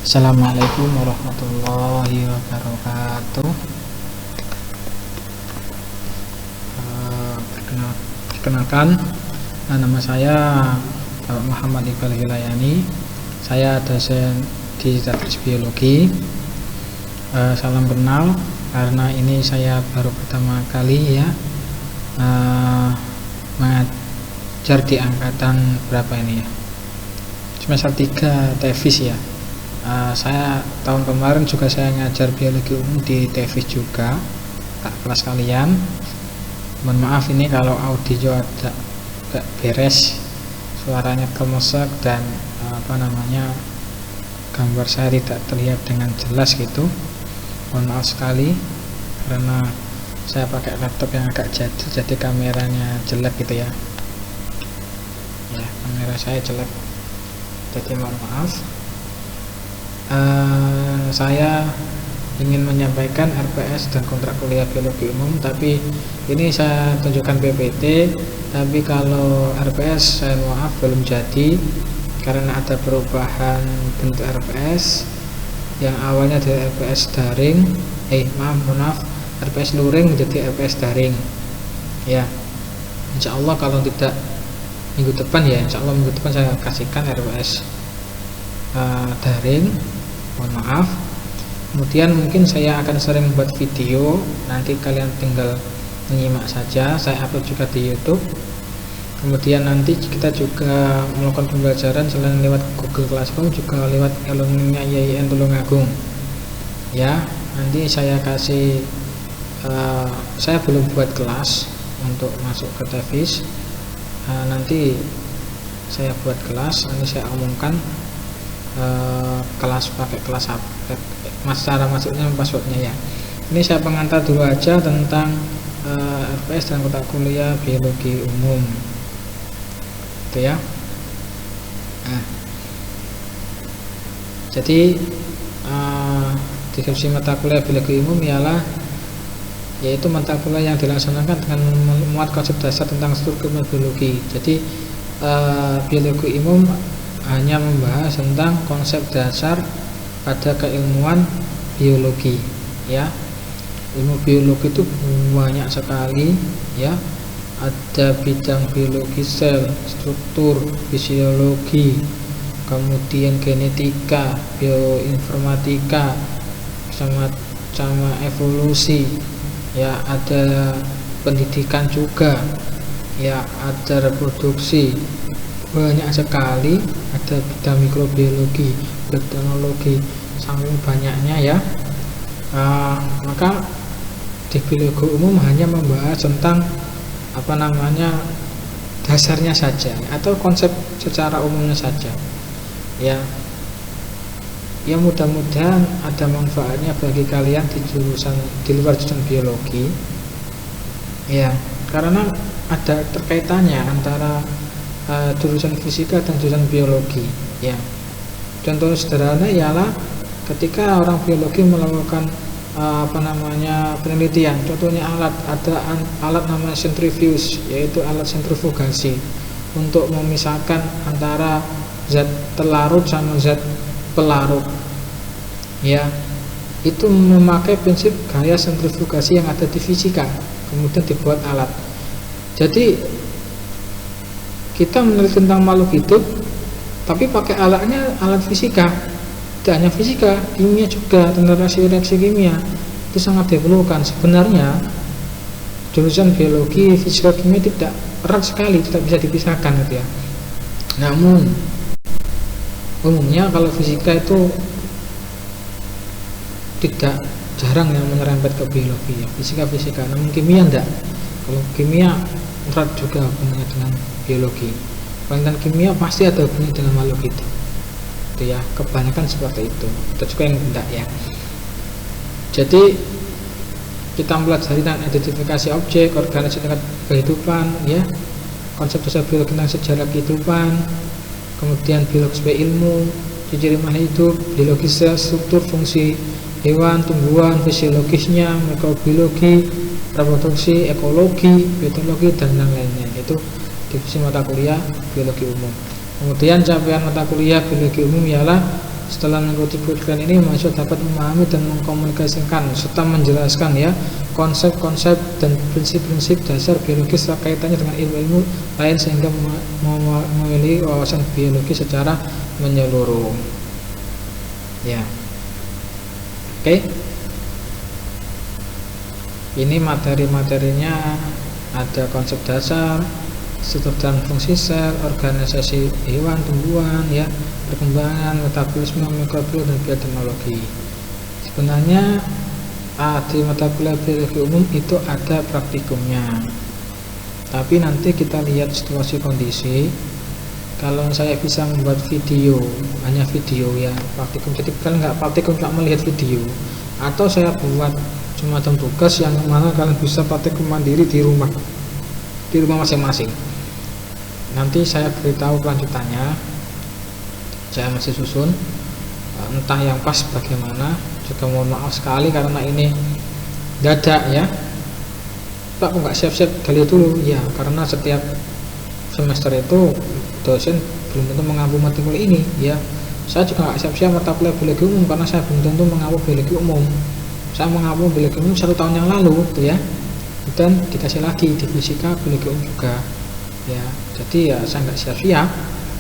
Assalamualaikum warahmatullahi wabarakatuh. Perkenalkan, nama saya Muhammad Iqbal Hilayani. Saya dosen di Statistik Biologi. Salam kenal, karena ini saya baru pertama kali mengajar di angkatan berapa ini ya? Semester 3 TEFIS ya. Saya tahun kemarin juga saya ngajar biologi umum di TEFIS juga, kelas kalian. Mohon maaf ini kalau audio agak beres, suaranya kemesek dan gambar saya tidak terlihat dengan jelas gitu. Mohon maaf sekali karena saya pakai laptop yang agak jadul, jadi kameranya jelek gitu ya. Kamera saya jelek, jadi mohon maaf. Saya ingin menyampaikan RPS dan kontrak kuliah biologi umum, tapi ini saya tunjukkan PPT. Tapi kalau RPS saya maaf belum jadi karena ada perubahan bentuk RPS yang awalnya dari RPS daring RPS luring menjadi RPS daring ya. Insya Allah kalau tidak minggu depan minggu depan saya kasihkan RPS daring, mohon maaf. Kemudian mungkin saya akan sering buat video, nanti kalian tinggal menyimak saja. Saya upload juga di YouTube. Kemudian nanti kita juga melakukan pembelajaran selain lewat Google Classroom, juga lewat e-learningnya IAIN Tulungagung ya. Nanti saya kasih saya belum buat kelas untuk masuk ke TEFIS. Nanti saya buat kelas, nanti saya umumkan kelas pakai kelas cara masuknya, passwordnya ya. Ini saya pengantar dulu aja tentang RPS dan kontrak kuliah biologi umum itu ya. Jadi deskripsi mata kuliah biologi umum yaitu mata kuliah yang dilaksanakan dengan memuat konsep dasar tentang struktur biologi. Jadi biologi umum hanya membahas tentang konsep dasar pada keilmuan biologi ya. Ilmu biologi itu banyak sekali ya. Ada bidang biologi sel, struktur, fisiologi, kemudian genetika, bioinformatika, sama evolusi ya. Ada pendidikan juga ya, ada reproduksi, banyak sekali. Ada bidang mikrobiologi, bioteknologi, saking banyaknya ya. Maka di biologi umum hanya membahas tentang dasarnya saja atau konsep secara umumnya saja ya. Mudah-mudahan ada manfaatnya bagi kalian di luar jurusan biologi ya, karena ada terkaitannya antara jurusan fisika dan jurusan biologi ya. Contoh sederhana ialah ketika orang biologi melakukan penelitian, contohnya ada alat namanya centrifuge, yaitu alat sentrifugasi untuk memisahkan antara zat terlarut sama zat pelarut ya. Itu memakai prinsip gaya sentrifugasi yang ada di fisika, kemudian dibuat alat. Jadi kita meneliti tentang makhluk hidup tapi pakai alatnya alat fisika. Tidak hanya fisika, kimia juga, tentang reaksi kimia itu sangat diperlukan. Sebenarnya jurusan biologi, fisika, kimia tidak erat sekali, tidak bisa dipisahkan gitu ya. Namun umumnya kalau fisika itu tidak jarang yang menyerempet ke biologi ya, fisika. Namun kimia enggak. Kalau kimia erat juga hubungannya dengan biologi. Penelitian kimia pasti ada hubungannya dengan makhluk hidup itu ya, kebanyakan seperti itu. Ada juga yang tidak ya. Jadi kita mempelajari tentang identifikasi objek, organisasi tingkat kehidupan ya, konsep dasar biologi tentang sejarah kehidupan, kemudian biologi sebagai ilmu, ciri-ciri makhluk hidup, biologi sel, struktur fungsi hewan, tumbuhan, fisiologisnya, mikrobiologi, reproduksi, ekologi, biotehnologi dan lain-lainnya. Itu divisi mata kuliah biologi umum. Kemudian capaian mata kuliah biologi umum ialah setelah mengikuti kurikulum ini mahasiswa dapat memahami dan mengkomunikasikan serta menjelaskan ya konsep-konsep dan prinsip-prinsip dasar biologis serta kaitannya dengan ilmu-ilmu lain sehingga memiliki wawasan biologi secara menyeluruh. Ya. Oke. Ini materi-materinya ada konsep dasar, struktur dan fungsi sel, organisasi hewan, tumbuhan, ya, perkembangan, metabolisme, mikrobiologi dan bioteknologi. Sebenarnya di mata kuliah biologi umum itu ada praktikumnya. Tapi nanti kita lihat situasi kondisi. Kalau saya bisa membuat video, hanya video ya praktikum. Jadi kalian nggak praktikum, nggak melihat video. Atau saya buat semacam tugas yang mana kalian bisa praktikum mandiri di rumah masing-masing. Nanti saya beritahu kelanjutannya, saya masih susun entah yang pas bagaimana. Juga mohon maaf sekali karena ini dadak ya. Pak, kok nggak siap-siap gali dulu ya, karena setiap semester itu dosen belum tentu mengampu mata kuliah ini ya. Saya juga nggak siap-siap mata kuliah biologi umum karena saya belum tentu mengampu biologi umum. Saya mengampu biologi umum 1 tahun yang lalu tuh ya, dan dikasih lagi di fisika biologi umum juga ya. Jadi ya saya nggak siap-siap,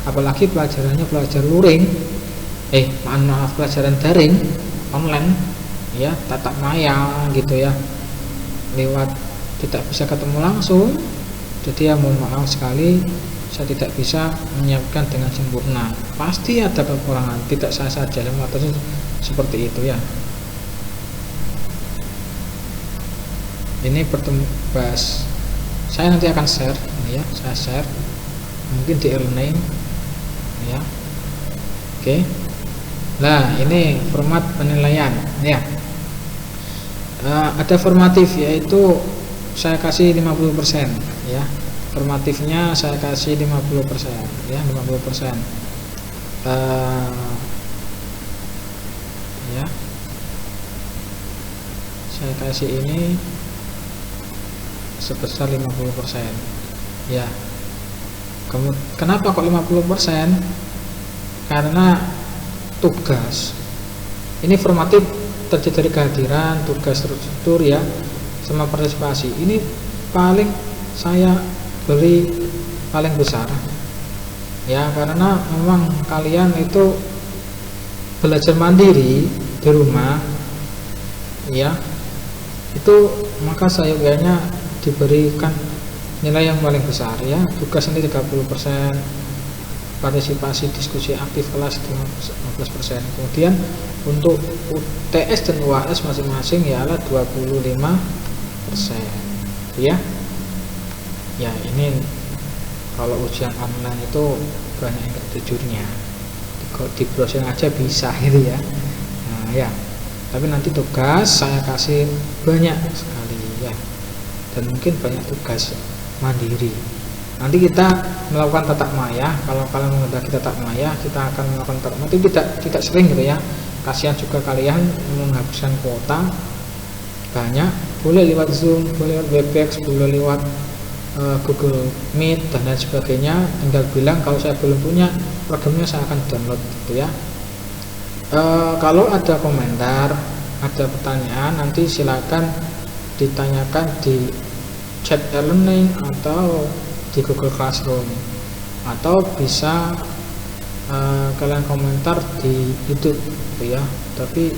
apalagi pelajarannya pelajaran luring, maaf pelajaran daring online ya, tatap maya gitu ya, lewat tidak bisa ketemu langsung. Jadi ya mohon maaf sekali, saya tidak bisa menyiapkan dengan sempurna. Pasti ada kekurangan, tidak saya saja yang mengatakan seperti itu ya. Ini bahas saya nanti akan share ya, saya share mungkin di e-learning ya. Oke. Nah, ini format penilaian ya. Ada formatif, yaitu saya kasih 50% ya. Formatifnya saya kasih 50% ya, 50%. Ya. Saya kasih ini sebesar 50% ya. Kenapa kok 50%? Karena tugas ini formatif terdiri dari kehadiran, tugas struktur ya, sama partisipasi. Ini paling saya beri paling besar ya, karena memang kalian itu belajar mandiri di rumah ya, itu maka sayangnya diberikan nilai yang paling besar ya. Tugas ini 30%, partisipasi diskusi aktif kelas 15%. Kemudian untuk UTS dan UAS masing-masing ialah 25% ya. Ya, ini kalau ujian online itu banyak yang gak jujurnya, di browsing aja bisa gitu ya. Nah ya, tapi nanti tugas saya kasih banyak sekali ya, dan mungkin banyak tugas mandiri. Nanti kita melakukan tatap maya. Kalau kalian menghendaki tatap maya, kita akan melakukan tatap maya, tapi tidak sering gitu ya. Kasihan juga kalian menghabiskan kuota banyak. Boleh lewat Zoom, boleh lewat Webex, boleh lewat Google Meet dan lain sebagainya. Tinggal bilang kalau saya belum punya programnya, saya akan download gitu ya. Kalau ada komentar, ada pertanyaan, nanti silakan ditanyakan di chat e-learning atau di Google Classroom, atau bisa kalian komentar di YouTube gitu ya. Tapi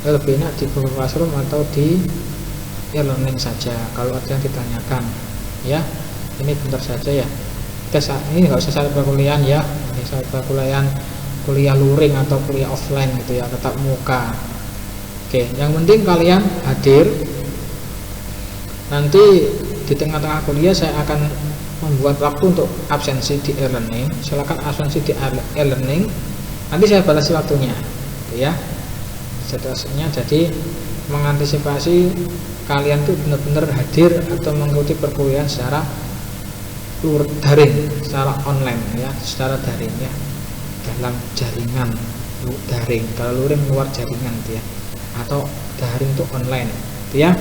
lebih enak di Google Classroom atau di e-learning saja kalau ada yang ditanyakan ya. Ini bentar saja ya, kita saat ini nggak usah saat perkuliahan ya, ini saat perkuliahan kuliah luring atau kuliah offline gitu ya, tetap muka. Oke, yang penting kalian hadir. Nanti di tengah-tengah kuliah saya akan membuat waktu untuk absensi di e-learning. Silakan absensi di e-learning, nanti saya balas waktunya gitu ya, jadwalnya. Jadi mengantisipasi kalian tuh benar-benar hadir atau mengikuti perkuliahan secara daring, secara online ya, secara daring ya, dalam jaringan daring. Kalau luring luar jaringan gitu ya, atau daring itu online gitu ya.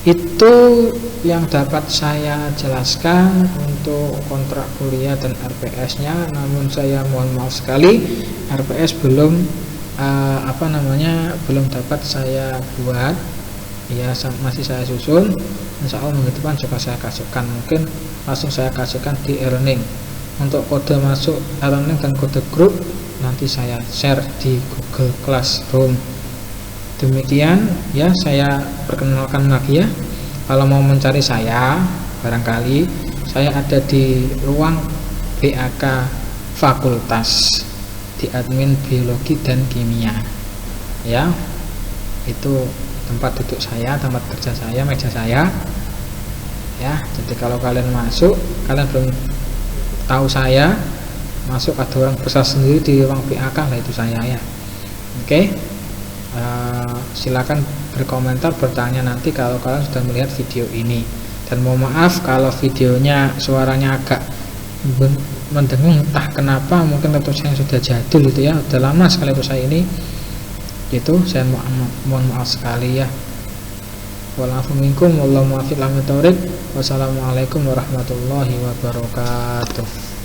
Itu yang dapat saya jelaskan untuk kontrak kuliah dan RPS-nya. Namun saya mohon maaf sekali, RPS belum belum dapat saya buat. Ya, masih saya susun. Insya Allah minggu depan juga saya kasihkan. Mungkin langsung saya kasihkan di e-learning. Untuk kode masuk e-learning dan kode grup nanti saya share di Google Classroom. Demikian ya, saya perkenalkan lagi ya. Kalau mau mencari saya, barangkali saya ada di ruang BAK Fakultas, di admin biologi dan kimia. Ya, itu tempat duduk saya, tempat kerja saya, meja saya. Ya, jadi kalau kalian masuk, kalian belum tahu saya, masuk ada orang besar sendiri di ruang BAK, lah itu saya ya. Oke. Silakan berkomentar, bertanya nanti kalau kalian sudah melihat video ini. Dan mohon maaf kalau videonya suaranya agak mendengung, entah kenapa, mungkin laptop saya sudah jadul itu ya, sudah lama sekali laptop saya ini. Itu saya mohon maaf sekali ya. Wassalamualaikum warahmatullahi wabarakatuh.